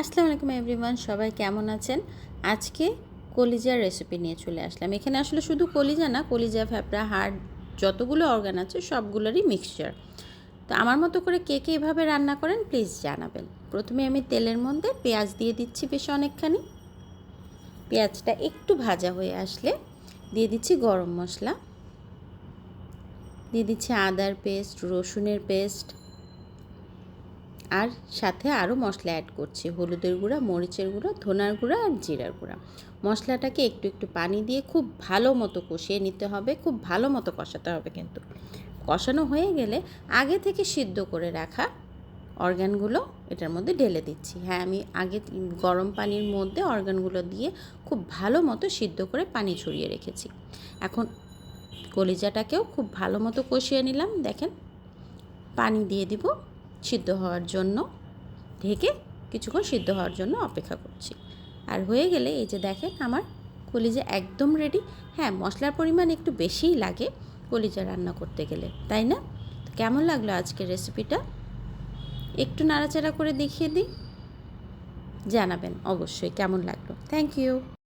আসসালামু আলাইকুম এভরিওয়ান, সবাই কেমন আছেন? আজকে কলিজার রেসিপি নিয়ে চলে আসলাম। এখানে আসলে শুধু কলিজা না, কলিজা, ফ্যাপড়া, হাড়, যতগুলো অর্গান আছে সবগুলোরই মিক্সচার। তো আমার মতো করে কে কে এভাবে রান্না করেন প্লিজ জানাবেন। প্রথমে আমি তেলের মধ্যে পেঁয়াজ দিয়ে দিচ্ছি বেশ অনেকখানি। পেঁয়াজটা একটু ভাজা হয়ে আসলে দিয়ে দিচ্ছি গরম মশলা, দিয়ে দিচ্ছি আদার পেস্ট, রসুনের পেস্ট, আর সাথে আরও মশলা অ্যাড করছি, হলুদের গুঁড়া, মরিচের গুঁড়া, ধনার গুঁড়া আর জিরার গুঁড়া। মশলাটাকে একটু একটু পানি দিয়ে খুব ভালো মতো কষিয়ে নিতে হবে, খুব ভালো মতো কষাতে হবে। কিন্তু কষানো হয়ে গেলে আগে থেকে সিদ্ধ করে রাখা অর্গানগুলো এটার মধ্যে ঢেলে দিচ্ছি। হ্যাঁ, আমি আগে গরম পানির মধ্যে অর্গানগুলো দিয়ে খুব ভালো মতো সিদ্ধ করে পানি ছড়িয়ে রেখেছি। এখন কলিজাটাকেও খুব ভালো মতো কষিয়ে নিলাম। দেখেন, পানি দিয়ে দিব সিদ্ধ হওয়ার জন্য, ঢেকে কিছুক্ষণ সিদ্ধ হওয়ার জন্য অপেক্ষা করছি। আর হয়ে গেলে এই যে দেখেন আমার কলিজা একদম রেডি। হ্যাঁ, মশলার পরিমাণ একটু বেশিই লাগে কলিজা রান্না করতে গেলে, তাই না? কেমন লাগলো আজকের রেসিপিটা? একটু নাড়াচাড়া করে দেখিয়ে দিই, জানাবেন অবশ্যই কেমন লাগলো। Thank you.